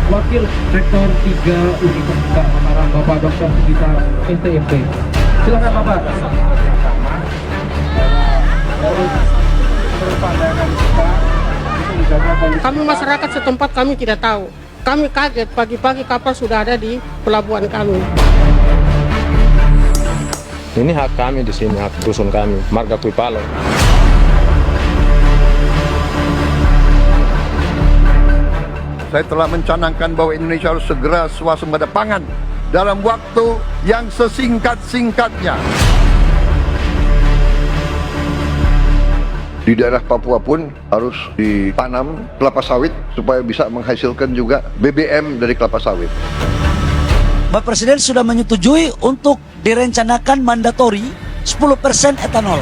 Wakil Rektor 3 Universitas Mataram, Bapak Dr. Sugita STMP. Silakan Bapak. Kami masyarakat setempat kami tidak tahu. Kami kaget pagi-pagi kapal sudah ada di pelabuhan kami. Ini hak kami di sini, hak dusun kami, Marga Kuipalo. Saya telah mencanangkan bahwa Indonesia harus segera swasembada pangan dalam waktu yang sesingkat-singkatnya. Di daerah Papua pun harus ditanam kelapa sawit supaya bisa menghasilkan juga BBM dari kelapa sawit. Bapak Presiden sudah menyetujui untuk direncanakan mandatori 10% etanol.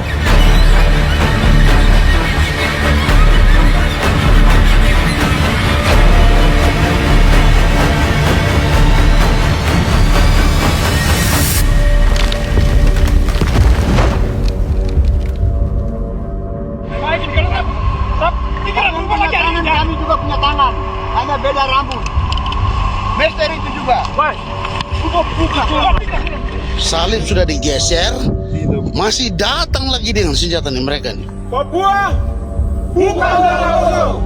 Kami juga punya tangan, hanya beda rambut. Misteri itu juga. Salib sudah digeser, masih datang lagi dengan senjata nih mereka nih. Papua, bukan kosong.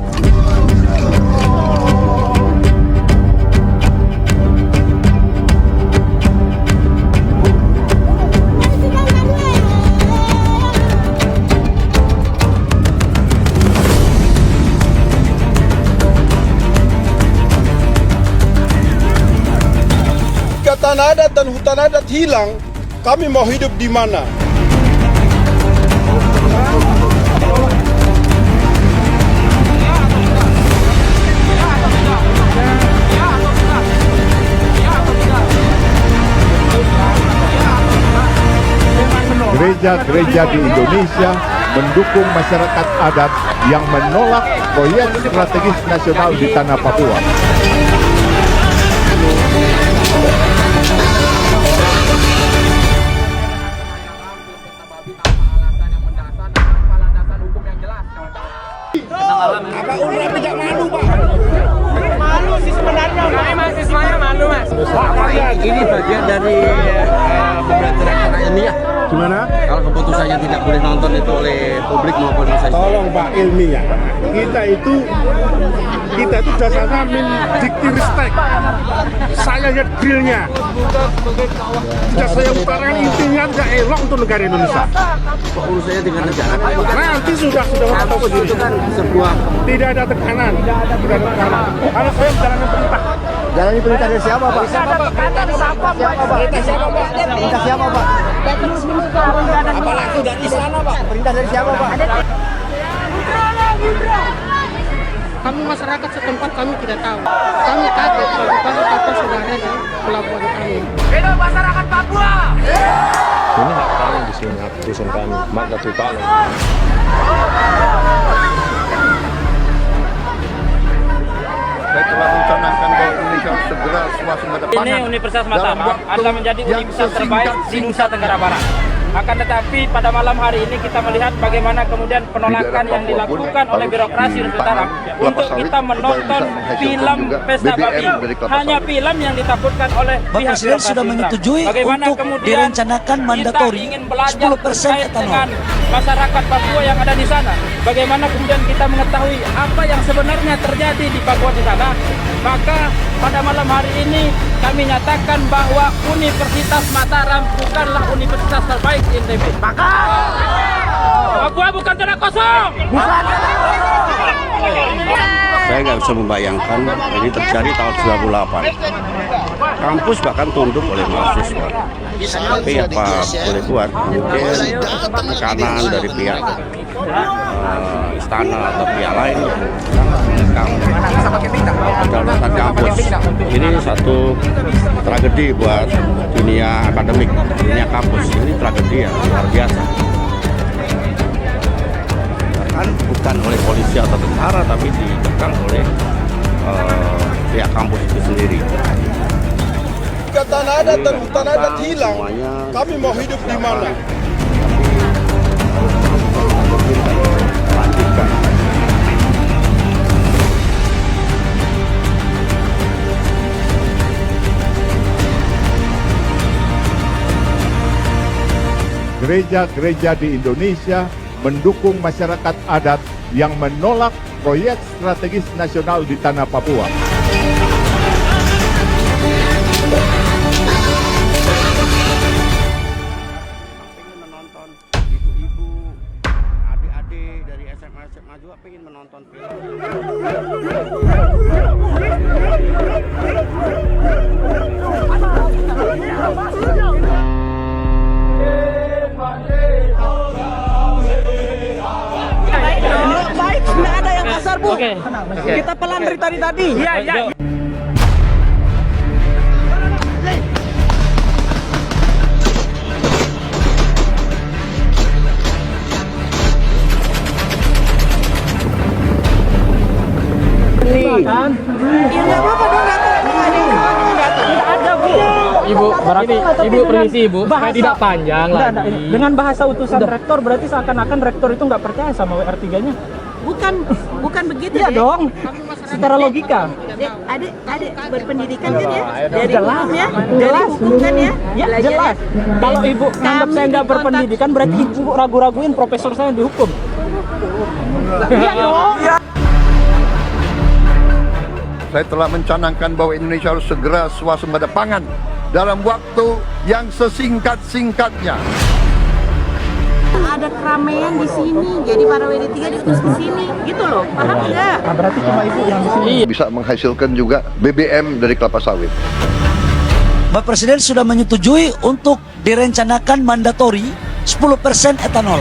Tanah adat dan hutan adat hilang, kami mau hidup di mana? Gereja-gereja di Indonesia mendukung masyarakat adat yang menolak proyek strategis nasional di tanah Papua. Apa Umrah tidak malu, Pak? Malu sih sebenarnya, Pak. Mahasiswanya malu, Mas. Ini bagian dari pembelajaran acara ilmiah. Gimana? Kalau keputusannya tidak boleh nonton itu oleh publik maupun masyarakat. Tolong Pak, ilmiah. Kita itu dasarnya min diktiristek. Saya lihat grillnya. Tidak saya utarakan intinya tidak elok untuk negara Indonesia. Urusannya dengan negara. Nanti sudah tahu sendiri. Sebuah Tidak ada tekanan. Karena saya menjalankan perintah. Jalani perintah dari siapa, Pak? Perintah siapa, Pak? Apalagi dari sana, Pak. Perintah dari siapa, Pak? Kami masyarakat setempat kami tidak tahu. Kami kaget pagi-pagi kapal sudah ada di pelabuhan kami. Hidup masyarakat Papua! Ini hak kami di sini, hak dusun kami, Marga Kuipalo. Saya telah mencanangkan bahwa Indonesia harus segera swasembada pangan. Ini Universitas Mataram adalah menjadi universitas terbaik di Nusa Tenggara Barat. Akan tetapi pada malam hari ini kita melihat bagaimana kemudian penolakan yang dilakukan oleh birokrasi Universitas Mataram untuk kita menonton film Pesta Babi. Hanya film yang ditakutkan oleh Bapak pihak Presiden birokrasi sudah menyetujui bagaimana untuk kemudian direncanakan mandatori kita ingin belajar 10% terkait etanol. dengan masyarakat Papua yang ada di sana. Bagaimana kemudian kita mengetahui apa yang sebenarnya terjadi di Papua di sana. Maka pada malam hari ini kami nyatakan bahwa Universitas Mataram bukanlah universitas terbaik di NTB. Maka Papua bukan tanah kosong. Saya nggak bisa membayangkan ini terjadi tahun 98. Kampus bahkan tunduk oleh mahasiswa. Tapi apa boleh buat mungkin tekanan dari pihak istana atau pihak lain. kedaulatan kampus. Ini satu tragedi buat dunia akademik, dunia kampus. Ini tragedi yang luar biasa. Bahkan bukan oleh polisi atau tentara, tapi dikekang oleh pihak kampus itu sendiri. Jika tanah adat dan hutan adat hilang, kami mau hidup di mana? Lanjutkan. Gereja-gereja di Indonesia mendukung masyarakat adat yang menolak proyek strategis nasional di tanah Papua. Pengen menonton ibu-ibu, adik-adik dari SMA juga pengen menonton film. Baik, nggak ada yang kasar, Bu. Oke. Kita pelan dari tadi. Iya, iya. Ibu, Ibu permisi Ibu, supaya tidak panjang lagi. Dengan bahasa utusan rektor berarti seakan-akan rektor itu nggak percaya sama WR3-nya. Bukan begitu Iya ya. dong, secara logika. Adik berpendidikan kan ya? Dari Jelas, hukum ya? jelas. Dari hukum kan ya? Ya Belajar jelas. Kalau ibu nganggap saya nggak berpendidikan, berarti ibu ragu-raguin profesor saya yang dihukum. Iya dong. Saya telah mencanangkan bahwa Indonesia harus segera swasembada pangan dalam waktu yang sesingkat-singkatnya. Ada keramaian di sini, jadi para WD3 diutus ke sini, gitu loh. Paham nggak? Berarti cuma ibu yang di sini. Bisa menghasilkan juga BBM dari kelapa sawit. Bapak Presiden sudah menyetujui untuk direncanakan mandatori 10% etanol.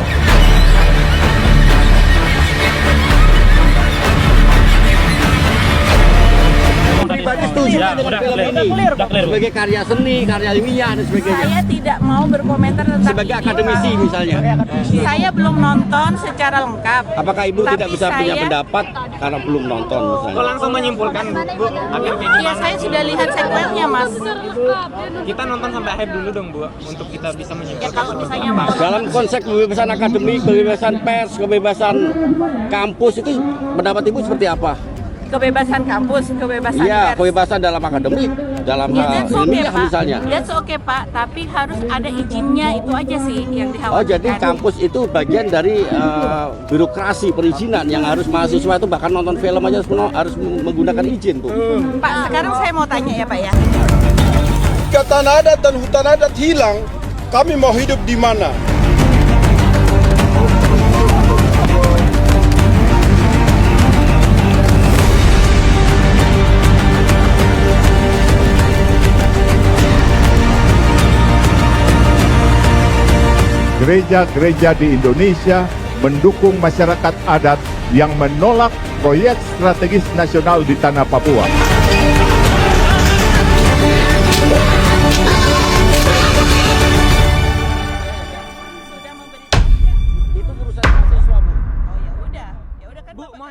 Sebagai karya seni, karya ilmiah dan sebagainya. Saya tidak mau berkomentar tentang Sebagai ini, akademisi Pak. misalnya. Saya belum nonton secara lengkap. Apakah ibu Tapi tidak bisa punya saya- pendapat karena belum nonton misalnya? Langsung menyimpulkan, Bu. Ya saya sudah lihat sequelnya, Mas. Kita nonton sampai akhir dulu dong, Bu, untuk kita bisa Ya menyimpulkan. kalau misalnya mau Dalam konsep kebebasan akademik, kebebasan pers, kebebasan kampus itu pendapat ibu seperti apa? kebebasan kampus, kebebasan Iya, pers. kebebasan dalam akademik, dalam Ya, hal that's okay, ilmiah Pak. misalnya. That's okay, Pak. Tapi harus ada izinnya, itu aja sih yang dikhawatirkan. Oh, jadi kampus itu bagian dari birokrasi perizinan yang harus mahasiswa itu bahkan nonton film aja harus menggunakan izin tuh. Pak, sekarang saya mau tanya ya, Pak ya. Jika tanah adat dan hutan adat hilang, kami mau hidup di mana? Gereja-gereja di Indonesia mendukung masyarakat adat yang menolak proyek strategis nasional di tanah Papua. Itu urusan mahasiswa, Bu.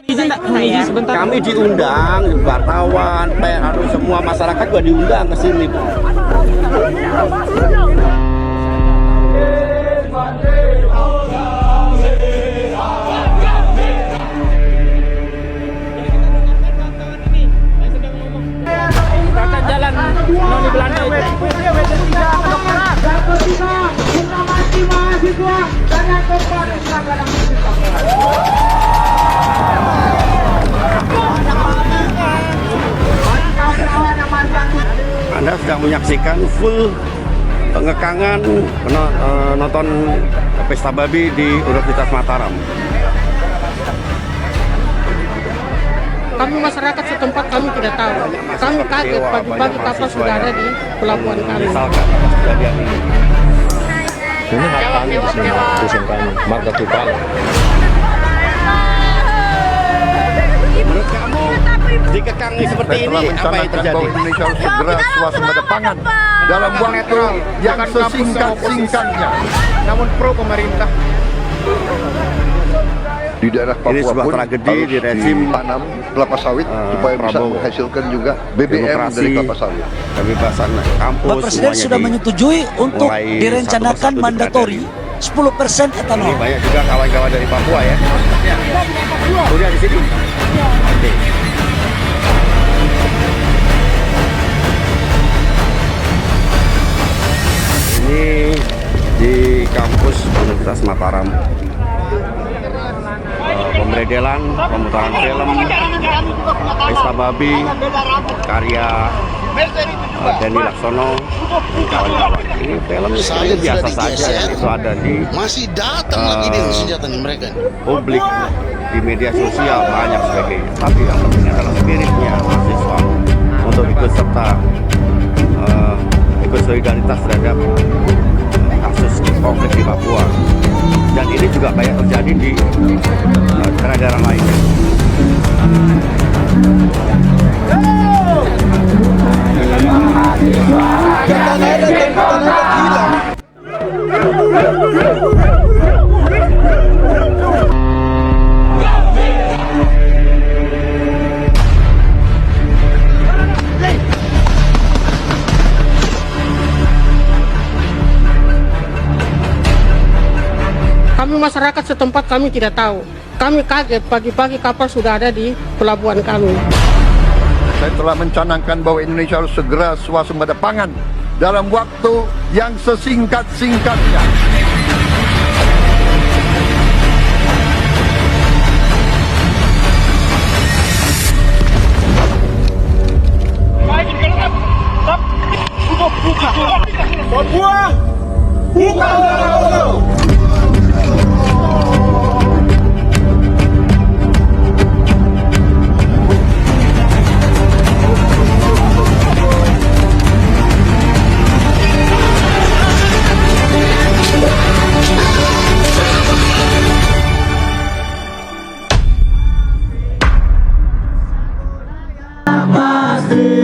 Izin tak? Izin sebentar. Kami diundang, wartawan, harus semua masyarakat juga diundang ke sini, Bu. Kata jalan Noni Belanda itu. Anda sedang menyaksikan full pengekangan nonton pesta babi di Universitas Mataram. Kami masyarakat setempat kami tidak tahu. Kami kaget pagi-pagi kapal sudah ada di pelabuhan kami. Misalkan kejadian ini. Ini hak kami di sini, dusun kami, marga Tupai. Menurut kamu dikekang seperti Saya telah ini, apa yang mencanangkan terjadi? bahwa Indonesia harus segera swasembada pangan dalam waktu yang sesingkat-singkatnya. Namun pro pemerintah. Di daerah Papua Ini sebuah pun tragedi harus di rezim ditanam kelapa sawit supaya bisa Prabowo. menghasilkan juga BBM Demokrasi, dari kelapa sawit. kebebasan kampus, Pak Presiden sudah menyetujui untuk mulai direncanakan satu persatu mandatori 10% Ini etanol. banyak juga kawan-kawan dari Papua ya. Kuliah di sini. Oke. Ini di kampus Universitas Mataram. Pemberedelan, pemutaran film, Pesta Babi, karya Denny Laksono dan kawan-kawan. Ini film sebenarnya biasa saja yang itu ada di Masih datang lagi dengan senjata mereka. publik, di media sosial banyak sebagainya. Tapi yang penting adalah spiritnya mahasiswa untuk ikut serta ikut solidaritas terhadap kasus konflik di Papua. Dan ini juga banyak terjadi di daerah-daerah lainnya. Kami masyarakat setempat kami tidak tahu. Kami kaget pagi-pagi kapal sudah ada di pelabuhan kami. Saya telah mencanangkan bahwa Indonesia harus segera swasembada pangan dalam waktu yang sesingkat-singkatnya. Pasti.